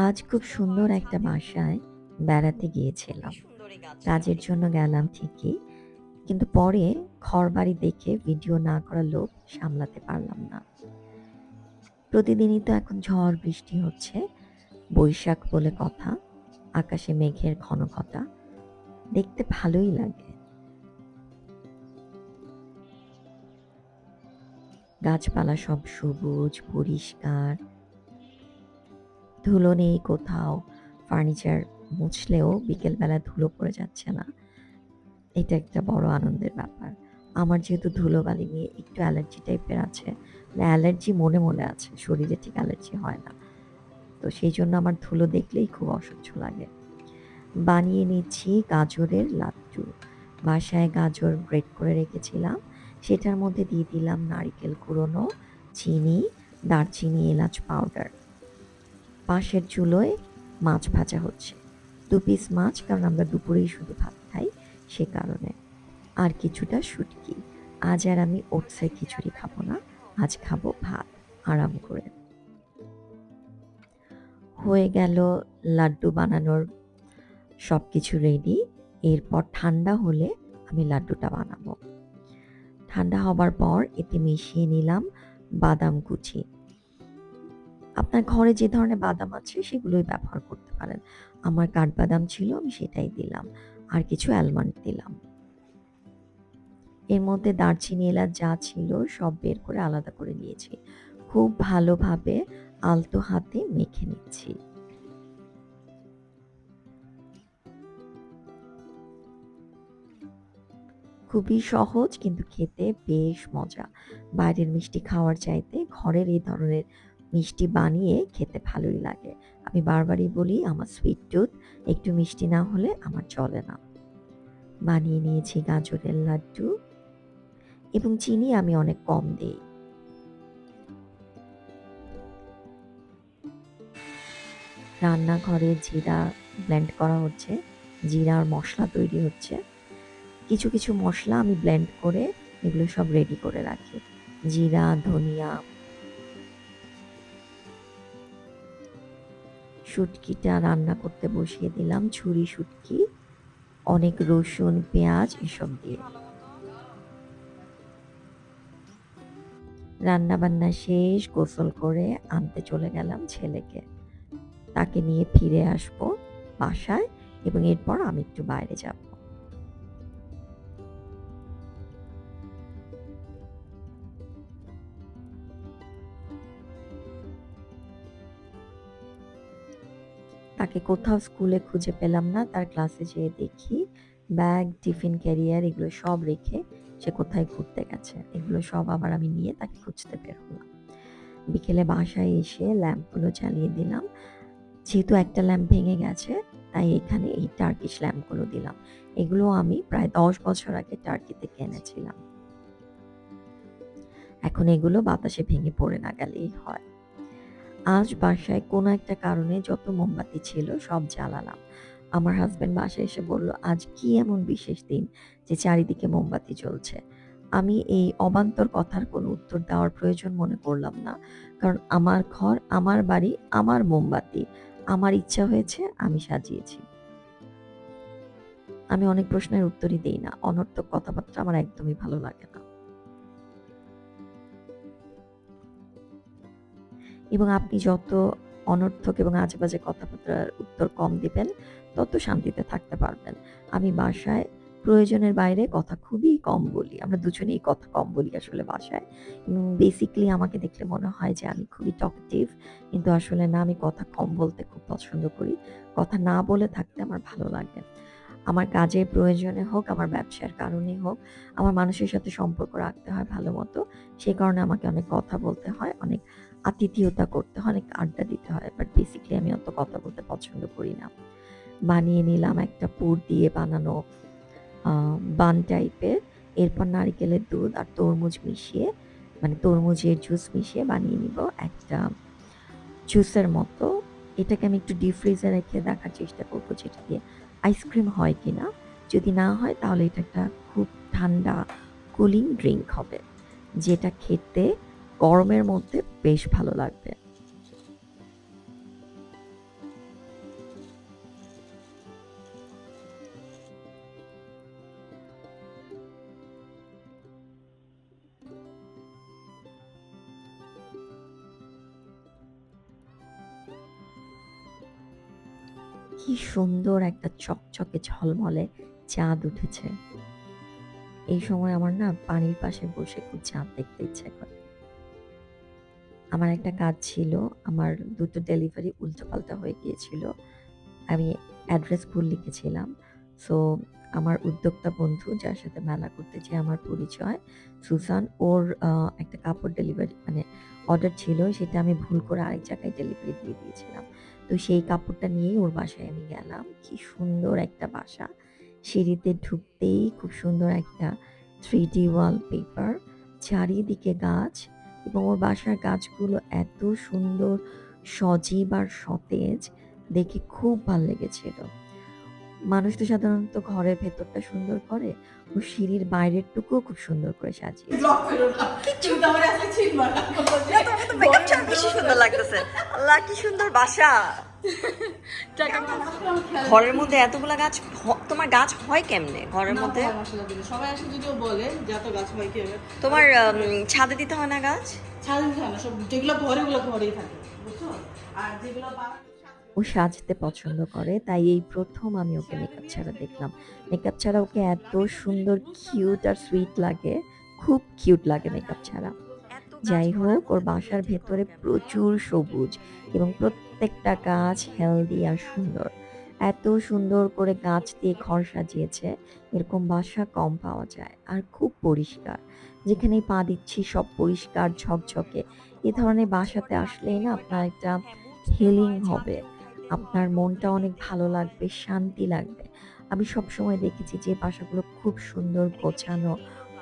আজ খুব সুন্দর একটা বাসায় বেড়াতে খুবই গিয়েছিলাম। সুন্দর এই গাছটা। কাজের জন্য গেলাম ঠিকই। কিন্তু পরে ঘরবাড়ি দেখে ভিডিও না করার লোভ সামলাতে পারলাম না। প্রতিদিনই তো এখন ঝড় বৃষ্টি হচ্ছে। বৈশাখ বলে কথা। আকাশে মেঘের ঘনঘটা। দেখতে ভালোই লাগে। গাছপালা সব সবুজ, পরিষ্কার। ধুলো নেই কোথাও। ফার্নিচার মুছলেও বিকেলবেলা ধুলো পড়ে যাচ্ছে না। এটা একটা বড় আনন্দের ব্যাপার। আমার যেহেতু ধুলোবালি নিয়ে একটু অ্যালার্জি টাইপের আছে। মানে অ্যালার্জি মনে আছে। শরীরে ঠিক অ্যালার্জি হয় না। তো সেইজন্য আমার ধুলো দেখলেই খুব অসহ্য লাগে। বানিয়ে নিচ্ছি গাজরের লাড্ডু। বাসায় গাজর গ্রেট করে রেখেছিলাম। সেটার মধ্যে দিয়ে দিলাম নারিকেল কুড়োনো, চিনি, দারচিনি, এলাচ পাউডার। পাশের চুলোয় মাছ ভাজা হচ্ছে। ২ পিস মাছ, কারণ আমরা দুপুরেই শুধু ভাত খাই, সে কারণে। আর কিছুটা শুটকি। আজ আর আমি ওটসের খিচুড়ি খাবো না। আজ খাবো ভাত, আরাম করে। হয়ে গেল লাড্ডু বানানোর সবকিছু রেডি। এরপর ঠান্ডা হলে আমি লাড্ডুটা বানাবো। ঠান্ডা হবার পর এতে মিশিয়ে নিলাম বাদাম কুচি। আপনার ঘরে যে ধরনের বাদাম আছে সেগুলোই ব্যবহার করতে পারেন। আমার কাঠবাদাম ছিল, আমি সেটাই দিলাম। আর কিছু অ্যালমন্ড দিলাম। এর মধ্যে দারচিনি, এলাচ যা ছিল সব বের করে আলাদা করে নিয়েছি। খুব ভালোভাবে আলতো হাতে মেখে নিচ্ছি। খুবই সহজ কিন্তু খেতে বেশ মজা। বাইরের মিষ্টি খাওয়ার চাইতে ঘরের এই ধরনের মিষ্টি বানিয়ে খেতে ভালোই লাগে। আমি বারবারই বলি আমার সুইট টুথ, একটু মিষ্টি না হলে আমার চলে না। বানিয়ে নিয়েছি গাজরের লাড্ডু এবং চিনি আমি অনেক কম দেই। রান্নাঘরে জিরা ব্লেন্ড করা হচ্ছে। জিরার মসলা তৈরি হচ্ছে। কিছু মসলা আমি ব্লেন্ড করে এগুলো সব রেডি করে রাখি। জিরা, ধনিয়া, শুটকিটা রান্না করতে বসিয়ে দিলাম। ঝুরি শুটকি, অনেক রসুন, পেঁয়াজ এসব দিয়ে। ভালোমতো রান্না-বান্না শেষ, গোসল করে আনতে চলে গেলাম ছেলেকে। তাকে নিয়ে ফিরে আসবো বাসায় এবং এরপর আমি একটু বাইরে যাব। তাকে কোথাও স্কুলে খুঁজে পেলাম না। তার ক্লাসে যেয়ে দেখি ব্যাগ, টিফিন ক্যারিয়ার এগুলো সব রেখে সে কোথায় ঘুরতে গেছে। এগুলো সব আবার আমি নিয়ে তাকে খুঁজতে বের হলাম। বিকেলে বাসায় এসে ল্যাম্পগুলো জ্বালিয়ে দিলাম। যেহেতু একটা ল্যাম্প ভেঙে গেছে, তাই এখানে এই টার্কিশ ল্যাম্পগুলো দিলাম। এগুলো আমি প্রায় ১০ বছর আগে টার্কি থেকে এনেছিলাম। এখন এগুলো বাতাসে ভেঙে পড়ে না গেলেই হয়। আজ বাসায় কোনো একটা কারণে যত মোমবাতি ছিল সব জ্বালালাম। আমার হাসব্যান্ড বাসায় এসে বলল, "আজ কি এমন বিশেষ দিন যে চারিদিকে মোমবাতি জ্বলছে?" আমি এই অবান্তর কথার কোনো উত্তর দেওয়ার প্রয়োজন মনে করলাম না। কারণ আমার ঘর, আমার বাড়ি, আমার মোমবাতি। আমার ইচ্ছা হয়েছে, আমি সাজিয়েছি। আমি অনেক প্রশ্নের উত্তরই দেই না। অনর্থক কথাবার্তা আমার একদমই ভালো লাগে না। এবং আপনি যত অনর্থক এবং আজেবাজে কথাবার্তার উত্তর কম দিবেন, তত শান্তিতে থাকতে পারবেন। আমি বাসায় প্রয়োজনের বাইরে কথা খুবই কম বলি। আমরা দুজনেই কথা কম বলি আসলে বাসায়। বেসিক্যালি আমাকে দেখলে মনে হয় যে আমি খুবই টকেটিভ। কিন্তু আসলে না, আমি কথা কম বলতে খুব পছন্দ করি। কথা না বলে থাকতে আমার ভালো লাগে। আমার কাজের প্রয়োজনে হোক, আমার ব্যবসার কারণেই হোক, আমার মানুষের সাথে সম্পর্ক রাখতে হয় ভালোমতো। সে কারণে আমাকে অনেক কথা বলতে হয়, অনেক আতিথেয়তা করতে হয়, অনেক আড্ডা দিতে হয়। বাট বেসিক্যালি আমি অত কথা বলতে পছন্দ করি না। বানিয়ে নিলাম একটা পুর দিয়ে বানানো আ বান টাইপের। এরপর নারিকেলের দুধ আর তরমুজ মিশিয়ে, মানে তরমুজের জুস মিশিয়ে বানিয়ে নিব একটা জুসের মতো। এটাকে আমি একটু ডিপ ফ্রিজে রেখে দেখার চেষ্টা করব যে এটা দিয়ে আইসক্রিম হয় কিনা। যদি না হয় তাহলে এটা একটা খুব ঠান্ডা কুলিং ড্রিংক হবে। যেটা খেতে গরমের মধ্যে বেশ ভালো লাগবে। কি সুন্দর একটা চকচকে ঝলমলে চাঁদ উঠেছে। এই সময় আমার না পানির পাশে বসে খুব চাঁদ দেখতে ইচ্ছে করে। আমার একটা কাজ ছিল, আমার ২ টো ডেলিভারি উল্টোপাল্টা হয়ে গিয়েছিল। আমি অ্যাড্রেস ভুল লিখেছিলাম। সো আমার উদ্যোক্তা বন্ধু যার সাথে মেলা করতে যেয়ে আমার পরিচয়, সুজান, ওর একটা কাপড় ডেলিভারি মানে অর্ডার ছিল, সেটা আমি ভুল করে আরেক জায়গায় ডেলিভারি দিয়ে দিয়েছিলাম। তো সেই কাপড়টা নিয়েই ওর বাসায় আমি গেলাম। কি সুন্দর একটা বাসা। সিঁড়িতে ঢুকতেই খুব সুন্দর একটা 3D ওয়ালপেপার, চারিদিকে গাছ এবং ওর বাসার গাছগুলো এত সুন্দর, সজীব আর সতেজ, দেখে খুব ভাল লেগেছিল। মানুষ তো সাধারণত ঘরের ভেতরটা সুন্দর করে, ও সিঁড়ির বাইরের টুকুও খুব সুন্দর করে সাজিয়েছে। ব্লক করো না, কিচ্ছু তুমি তো আমার আজকে চিনবা না, বলবো যে না, তোমার তো মেকআপ ছাড়া বেশি সুন্দর লাগতেছে। আল্লাহ, কি সুন্দর বাসা। টাকা ঘরের মধ্যে এতগুলা গাছ, তোমার গাছ হয় কেমনে ঘরের মধ্যে? সবাই আসে যদিও বলে যে এত গাছ হয় কি হবে, তোমার ছাদে দিতে হয় না গাছ? ছাদে থাকে না, সব যেগুলো ঘরে ওগুলো ঘরেই থাকে, বুঝছো? আর যেগুলো ও সাজতে পছন্দ করে, তাই এই প্রথম আমি ওকে মেকআপ ছাড়া দেখলাম। মেকআপ ছাড়া ওকে এত সুন্দর, কিউট আর সুইট লাগে। খুব কিউট লাগে মেকআপ ছাড়া। যাই হোক, ওর বাসার ভেতরে প্রচুর সবুজ এবং প্রত্যেকটা গাছ হেলদি আর সুন্দর। এত সুন্দর করে গাছ দিয়ে ঘর সাজিয়েছে, এরকম বাসা কম পাওয়া যায়। আর খুব পরিষ্কার, যেখানেই পা দিচ্ছি সব পরিষ্কার ঝকঝকে। এ ধরনের বাসাতে আসলেই না আপনার একটা হিলিং হবে, আপনার মনটা অনেক ভালো লাগবে, শান্তি লাগবে। আমি সবসময় দেখেছি যে বাসাগুলো খুব সুন্দর গোছানো,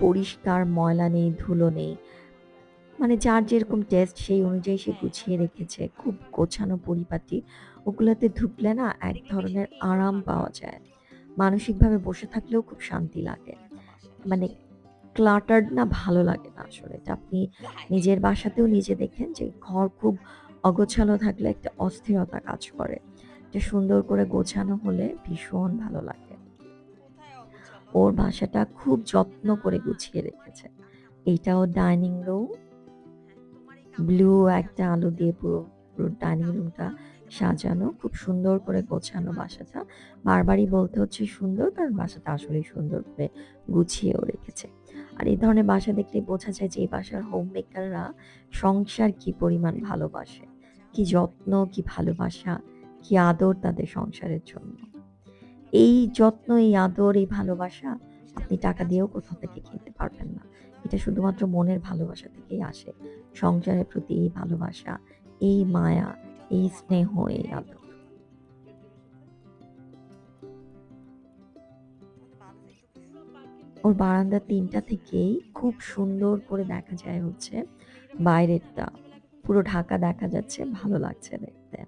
পরিষ্কার, ময়লা নেই, ধুলো নেই, মানে যার যেরকম টেস্ট সেই অনুযায়ী সে গুছিয়ে রেখেছে। খুব গোছানো পরিপাটি। ওগুলাতে ঢুকলে না এক ধরনের আরাম পাওয়া যায়। মানসিকভাবে বসে থাকলেও খুব শান্তি লাগে। মানে ক্লাটার্ড না ভালো লাগে না আসলে। এটা আপনি নিজের বাসাতেও নিজে দেখেন যে ঘর খুব অগোছালো থাকলে একটা অস্থিরতা কাজ করে। এটা সুন্দর করে গোছানো হলে ভীষণ ভালো লাগে। ওর বাসাটা খুব যত্ন করে গুছিয়ে রেখেছে। এইটা ওর ডাইনিং রুম। ব্লু একটা আলো দিয়ে পুরো ডাইনিং রুমটা সাজানো, খুব সুন্দর করে গোছানো বাসাটা। বারবারই বলতে হচ্ছে সুন্দর, কারণ বাসাটা আসলেই সুন্দর করে গুছিয়েও রেখেছে। আর এই ধরনের বাসা দেখলেই বোঝা যায় যে এই বাসার হোম মেকাররা সংসার কি পরিমাণ ভালোবাসে, কি যত্ন, কি ভালোবাসা, কি আদর তাদের সংসারের জন্য। এই যত্ন, এই আদর, এই ভালোবাসা আপনি টাকা দিয়েও কোথাও থেকে কিনতে পারবেন না। এটা শুধুমাত্র মনের ভালোবাসা থেকেই আসে। সংসারের প্রতি এই ভালোবাসা, এই মায়া, এই স্নেহ, এই আদর। ওর বারান্দা ৩টা থেকেই খুব সুন্দর করে দেখা যায় হচ্ছে বাইরেরটা। পুরো ঢাকা দেখা যাচ্ছে, ভালো লাগছে দেখতে।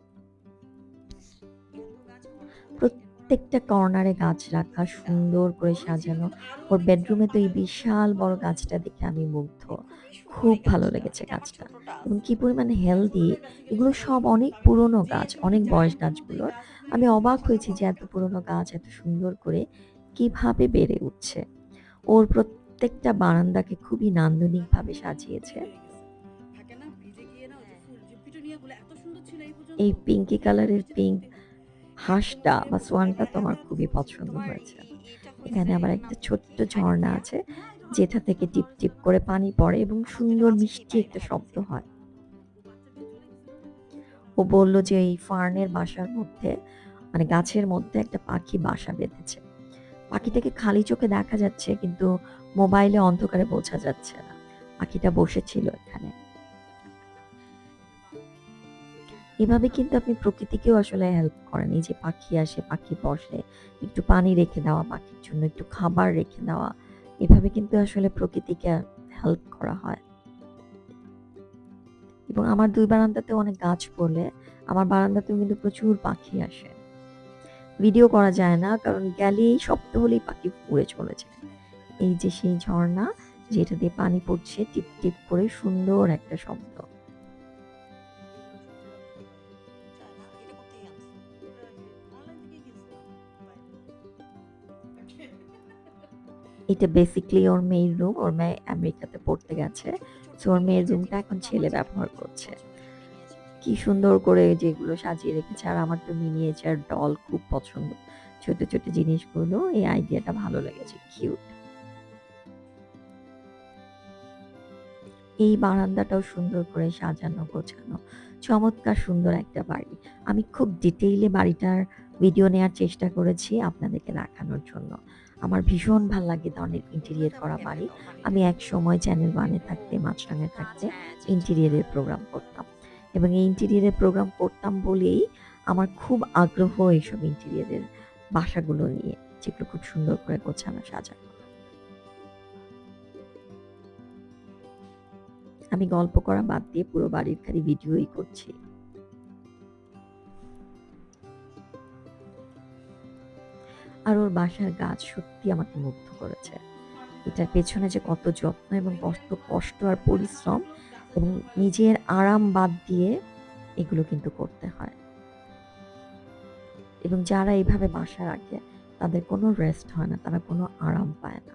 প্রত্যেকটা কর্নারে গাছ রাখা, সুন্দর করে সাজানো। ওর বেডরুমে তো এই বিশাল বড় গাছটা দেখে আমি মুগ্ধ। খুব ভালো লেগেছে গাছটা এবং কি পরিমাণে হেলদি। এগুলো সব অনেক পুরনো গাছ, অনেক বয়স গাছগুলোর। আমি অবাক হয়েছি যে এত পুরনো গাছ এত সুন্দর করে কিভাবে বেড়ে উঠছে। ওর প্রত্যেকটা বারান্দাকে খুবই নান্দনিকভাবে সাজিয়েছে। এই পিঙ্কি কালারের পিঙ্ক হাঁসটা বা সোয়ানটা তো আমার খুবই পছন্দ হয়েছে। এখানে আবার একটা ছোট্ট ঝর্ণা আছে, যেটা থেকে টিপ টিপ করে পানি পড়ে এবং সুন্দর মিষ্টি একটা শব্দ হয়। ও বলল যে এই ফার্নের বাসার মধ্যে, মানে গাছের মধ্যে একটা পাখি বাসা বেঁধেছে। পাখিটাকে খালি চোখে দেখা যাচ্ছে, কিন্তু মোবাইলে অন্ধকারে বোঝা যাচ্ছে না পাখিটা বসেছিল এখানে। এভাবে কিন্তু আপনি প্রকৃতিকেও আসলে হেল্প করেন। এই যে পাখি আসে, পাখি বসে, একটু পানি রেখে দেওয়া পাখির জন্য, একটু খাবার রেখে দেওয়া। এভাবে কিন্তু আসলে প্রকৃতিকে হেল্প করা হয়। এবং আমার ২ বারান্দাতেও অনেক গাছ বলে আমার বারান্দাতেও কিন্তু প্রচুর পাখি আসে। ভিডিও করা যায় না, কারণ গেলেই শব্দ হলেই পাখি উড়ে চলে যায়। এই যে সেই ঝর্ণা, যেটা দিয়ে পানি পড়ছে টিপ টিপ করে, সুন্দর একটা শব্দ। এটা বেসিক্যালি ওর মেয়ের রুম। ওর মেয়ে আমেরিকাতে পড়তে গেছে। সো ওর মেয়ের রুমটা এখন ছেলে ব্যবহার করছে। কি সুন্দর করে যেগুলো সাজিয়ে রেখেছে। আর আমার তো মিনিয়েচার ডল খুব পছন্দ। ছোট, ছোট জিনিসগুলো এই আইডিয়াটা ভালো লেগেছে। কিউট। এই বারান্দাটাও সুন্দর করে সাজানো গোছানো। চমৎকার সুন্দর একটা বাড়ি। আমি খুব ডিটেইলে বাড়িটার ভিডিও নেয়ার চেষ্টা করেছি আপনাদেরকে দেখানোর জন্য। আমার ভীষণ ভাল লাগে এই ধরনের ইন্টেরিয়র করা বাড়ি। আমি একসময় চ্যানেল ওয়ানে থাকতে, মাছরাঙায় থাকতে ইন্টেরিয়রের প্রোগ্রাম করতাম। এবং এই ইন্টেরিয়রের প্রোগ্রাম করতাম বলেই আমার খুব আগ্রহ এইসব ইন্টেরিয়রের বাসাগুলো নিয়ে, যেগুলো খুব সুন্দর করে গোছানো সাজানো। আমি গল্প করা বাদ দিয়ে পুরো বাড়ির খালি ভিডিওই করছি। আর ওর বাসার গাছ সত্যি আমাকে মুগ্ধ করেছে। এটার পেছনে যে কত যত্ন এবং কত কষ্ট আর পরিশ্রম এবং নিজের আরাম বাদ দিয়ে এগুলো কিন্তু করতে হয়। এবং যারা এইভাবে বাসা রাখে তাদের কোনো রেস্ট হয় না, তারা কোনো আরাম পায় না।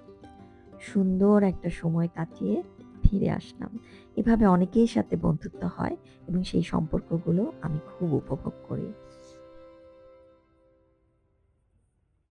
সুন্দর একটা সময় কাটিয়ে ফিরে আসলাম। এভাবে অনেকের সাথে বন্ধুত্ব হয় এবং সেই সম্পর্কগুলো আমি খুব উপভোগ করি।